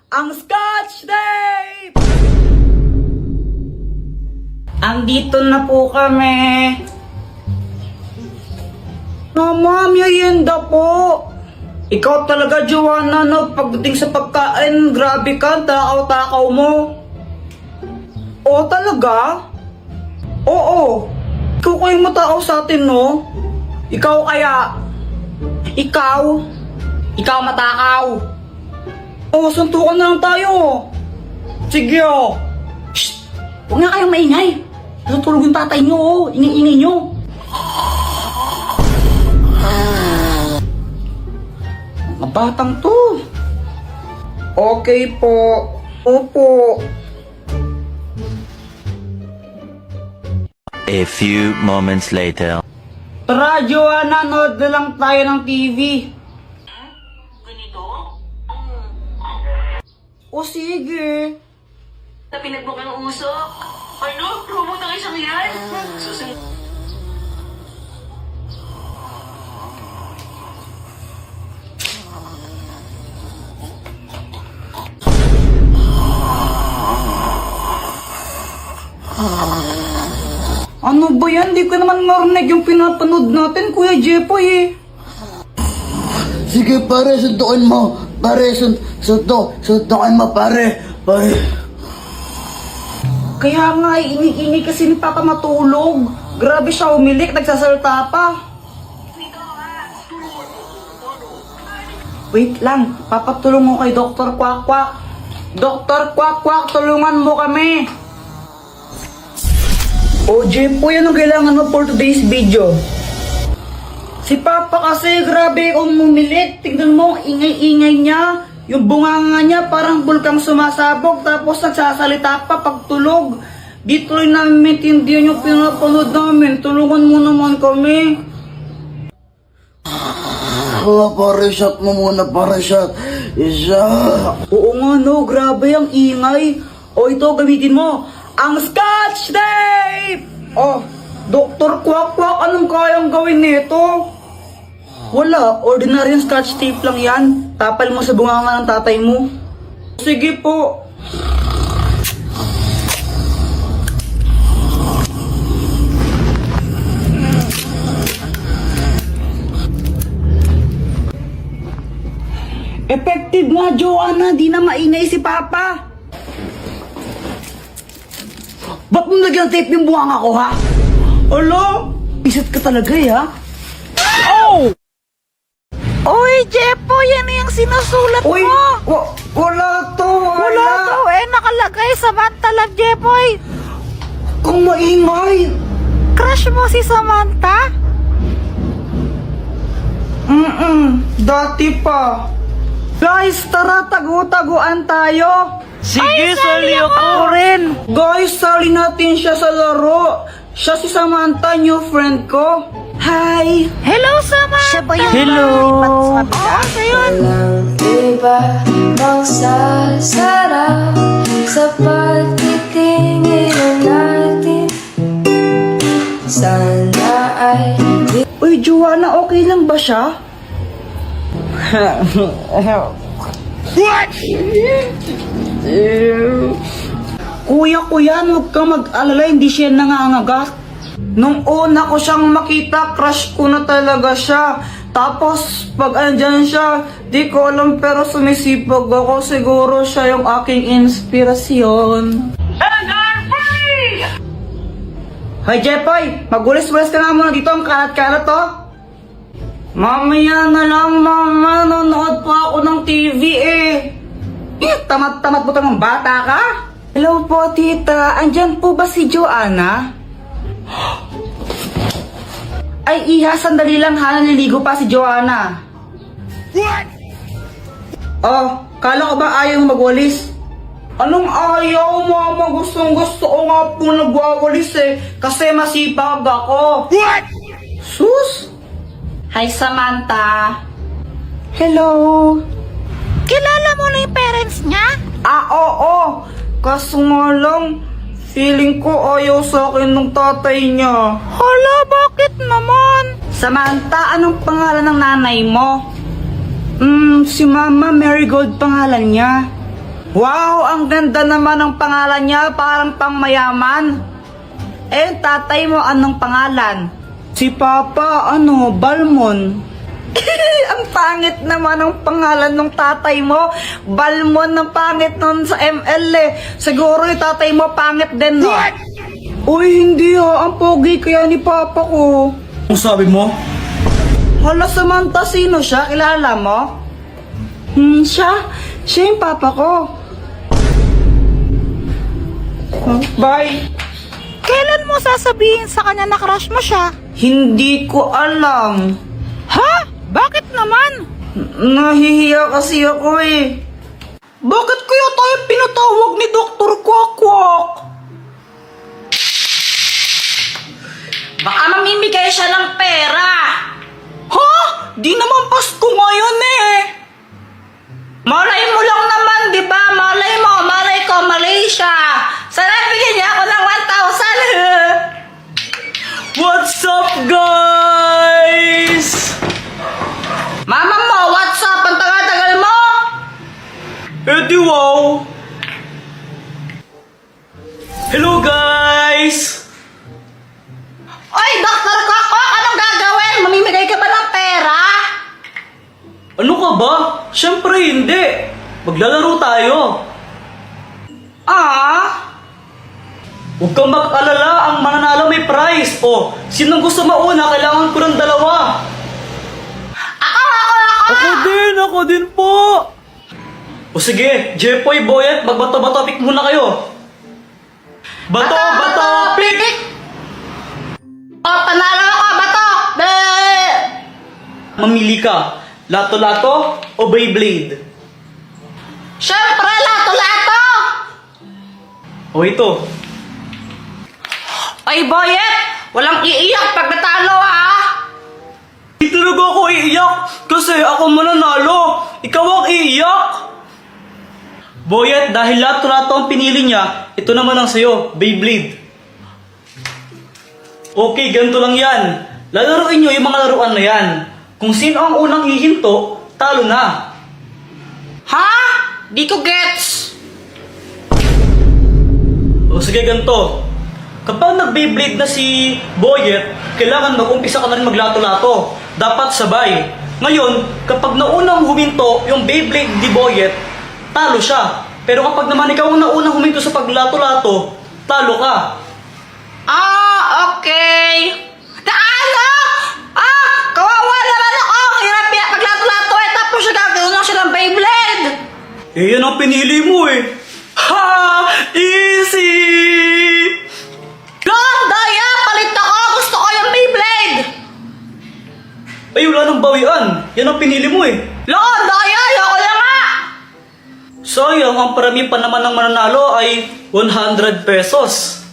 ang Scotch Tape! Andito na po kami. Mama, merienda po. Ikaw talaga, Joanna, no? Pagdating sa pagkain, grabe ka, takaw-takaw mo. Oo, talaga? Oo. Ikaw kayo matakaw sa atin, no? Ikaw kaya? Ikaw? Ikaw matakaw? Oo, suntukan na lang tayo. Sige, oh. Shh! Huwag na kayong maingay. Natulog yung tatay nyo, oh. Ingay-ingay nyo. Mga batang to. Okay po. Opo. A few moments later. Tara, Joanna, nood na lang tayo ng TV. Ganito? O sige. Na pinagbukang usok? Ano? Promote ang isang yan? Susunod. Ano ba yan? Di ko naman marinig yung pinapanood natin, Kuya Jepoy eh. Sige pare, suntukin mo. Pare, suntukin mo pare. Pare. Kaya nga, ini kasi ni Papa matulog. Grabe siya umilik, nagsasalta pa. Wait lang, papatulong mo kay Dr. Kwak Kwak. Dr. Kwak Kwak, tulungan mo kami. O Jepoy, anong kailangan mo for today's video? Si Papa kasi grabe umilik. Tignan mo, ang ingay-ingay niya. Yung bunganga niya parang bulkang sumasabog tapos nagsasalita pa pagtulog. Di tuloy namin maintindihan yung pinapanood namin. Tulungan mo naman kami. Pare, shot mo muna, pare, shot. Isa. Oo nga no, grabe ang ingay. O ito, gamitin mo. Ang Scotch Tape! Oh, Dr. Kwak Kwak, anong kayang gawin nito? Wala, ordinaryong Scotch Tape lang yan. Tapal mo sa bunganga ng tatay mo. Sige po. Effective nga, Joanna. Di na maingay si Papa. Ba't mo nagyang tape yung bunganga ko, ha? Alo? Pisat ka talaga, ha? Oh! Uy, Jepo, yan yung sinusulat Uy! mo. Wala to! Wala to, nakalagay sa Love, Jepoy. Kung maingay! Crush mo si Samantha? Dati pa. Guys, tara, tago-taguan tayo. Sige, sali ako rin. Guys, sali natin siya sa laro. Siya si Samantha, new friend ko. Hi! Hello, Samantha. Siya ba yung Hello. Oo, siya yun. Walang iba magsasarap sa pagtitingin natin. Sana ay Uy, Joanna, okay lang ba siya? Kuya ko yan, huwag kang mag-alala, hindi siya nangangagat. Nung una ko siyang makita, crush ko na talaga siya. Tapos, pag andyan siya, di ko alam pero sumisipag ako. Siguro siya yung aking inspirasyon. Hoy, Jepoy! Magulis-gulis ka nga muna dito, ang kalat-kalat to. Mamaya na lang, mama. Nanonood pa ako ng TV eh. Tamat-tamat mo ng bata ka? Hello po, tita. Andyan po ba si Joanna? Ay, iha, sandali lang ha. Naliligo pa si Joanna. What? Oh, kala ko ba ayaw magwalis? Anong ayaw, mama? Gustong-gusto ko nga po nagwawalis eh. Kasi masipag ako. What? Sus? Hi, Samantha. Hello. Kilala mo na yung parents niya? Oo. Kaso nga lang, feeling ko ayaw sa akin ng tatay niya. Hala, bakit naman? Samantha, anong pangalan ng nanay mo? Si Mama Marigold pangalan niya. Wow, ang ganda naman ng pangalan niya, parang pangmayaman. Eh, tatay mo, anong pangalan? Si Papa, Balmon. Ang pangit naman ang pangalan ng tatay mo. Balmon, ang pangit nun sa ML eh. Siguro yung tatay mo pangit din, no? Uy, hindi Ang pogi kaya ni Papa ko. Ang sabi mo? Hala, Samantha, sino siya? Kilala mo? Siya? Siya yung Papa ko. Bye. Kailan mo sasabihin sa kanya na crush mo siya? Hindi ko alam. Ha? Bakit naman? Nahihiya kasi ako eh. Bakit kaya tayo pinatawag ni Dr. Kwakwak? Baka mamimigay siya ng pera. Ha? Di naman Pasko ngayon eh. Malay mo lang naman, di ba? Malay ko, Malaysia. Sana bigyan niya ako ng 1,000. What's up, guys? Mama mo, what's up? Ang tagal-tagal mo? Di wow. Hello, guys. Oy, Dr. Kwakwa, anong gagawin? Mamimigay ka ba ng pera? Ano ka ba? Siyempre hindi. Maglalaro tayo. Huwag kang mag-alala, ang mananalo may prize. O, sinong gusto mauna? Kailangan ko ng dalawa. Ako din po. O sige, Jepoy, Boyet, magbato-bato pick muna kayo. Bato, pick! O, panalo ako, bato! Mamili ka, lato-lato o Beyblade? Siyempre, lato-lato! O ito. Ay, Boyet! Walang iiyak pag natalo, ha? Hindi talaga ako iiyak kasi ako mananalo. Ikaw ang iiyak. Boyet, dahil lato-lato ang pinili niya, ito naman ang sayo, Beyblade. Okay, ganito lang yan. Lalaroin nyo yung mga laruan na yan. Kung sino ang unang hihinto, talo na. Ha? Di ko gets. O sige, ganito. Kapag nag-Beyblade na si Boyet, kailangan mag-umpisa ka na rin maglato-lato. Dapat sabay. Ngayon, kapag naunang huminto yung Beyblade ni Boyet, talo siya. Pero kapag naman ikaw ang naunang huminto sa paglato-lato, talo ka. Okay. Taalo! Kawawa naman ako! Ang hirap paglato-lato eh, tapos siya gagawin lang siya ng Beyblade. Eh, yan ang pinili mo eh. Ha! Easy! Daya! Palit ako! Gusto ko yung Beyblade! Ay, wala nang bawian. Yan ang pinili mo eh. Daya! Ayoko na nga! Sayang, ang parami pa naman ng mananalo ay 100 pesos.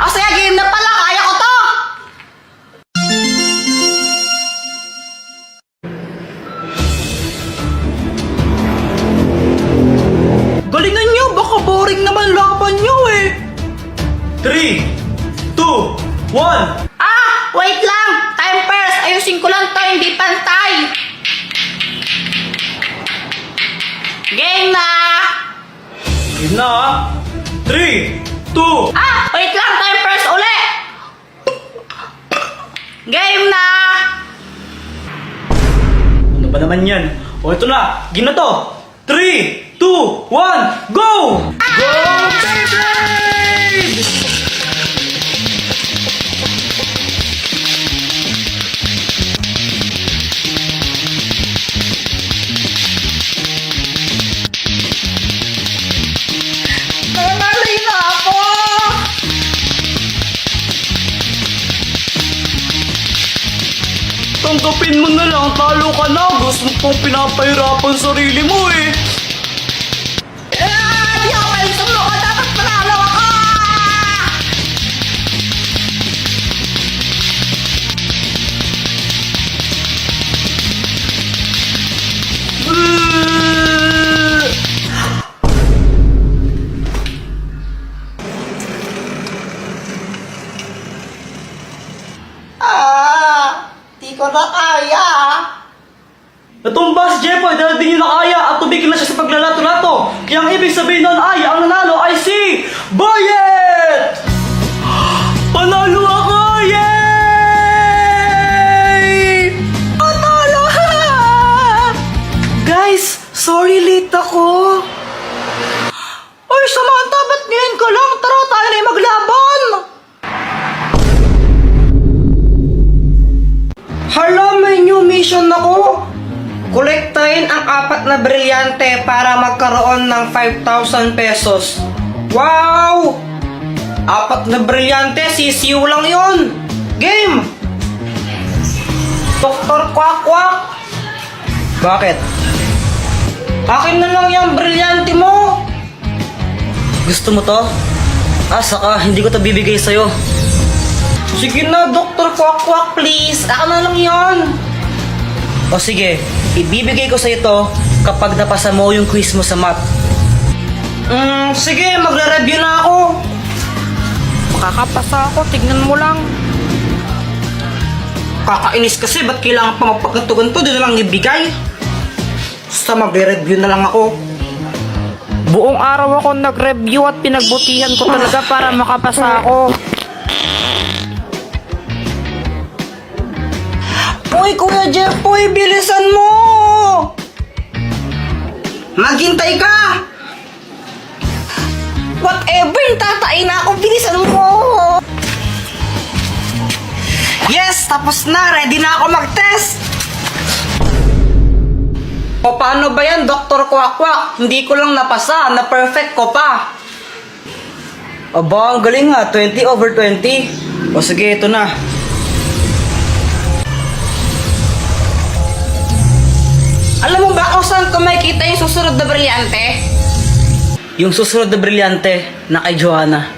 O sige, game na pala. Kaya ko to! Galingan nyo! Baka boring naman laban nyo eh! 3, 2, 1. Wait lang! Time first! Ayusin ko lang to, hindi pantay! Game na! Game na 3, 2. Wait lang! Time first uli! Game na! Ano ba naman yan? O ito na! Game na to! 3, 2, 1, go! Go, Beyblade! Nanalay na ako! Tanggapin mo na lang, talo ka na. Gusto mo pong pinapahirapan sarili mo eh. Di ako maisang mo ka, dapat panalo ako! Di ko na kaya. Natumba si Jepoy dahil di nyo na kaya. na siya sa paglalato-lato. Kaya ang ibig sabihin nun ay, ang nanalo ay si Boyet! Panalo ako! Yay! Panalo! Guys, sorry late ako. Ay, Samantha, ba't ngayon ka lang? Tara, tayo na yung maglaban! Hala, may new mission ako. Kolektahin ang 4 na brilyante para magkaroon ng 5,000 pesos. Wow! 4 na brilyante, sisiw lang yon. Game! Dr. Quack Quack! Bakit? Akin na lang yung brilyante mo! Gusto mo to? Saka hindi ko to bibigay sa'yo. Sige na, Dr. Quack Quack, please. Ako na lang yan. O sige, ibibigay ko sa'yo to kapag napasa mo yung quiz mo sa math. Sige, magre-review na ako. Makakapasa ako, tignan mo lang. Kakainis kasi, ba't kailangan pa magpagkanto-ganto? Doon na lang ibigay. Basta magre-review na lang ako. Buong araw ako nag-review at pinagbutihan ko talaga para makapasa ako. Uy, Kuya Jeffoy, bilisan mo! Maghintay ka! Whatever, tatain na ako, bilisan mo! Yes, tapos na, ready na ako mag-test! O paano ba yan, Dr. Quack Quack? Hindi ko lang napasa, na-perfect ko pa. Aba, ang galing nga, 20/20. O sige, ito na. Alam mo ba kung saan ko makikita yung susunod na brilyante? Yung susunod na brilyante na kay Joanna.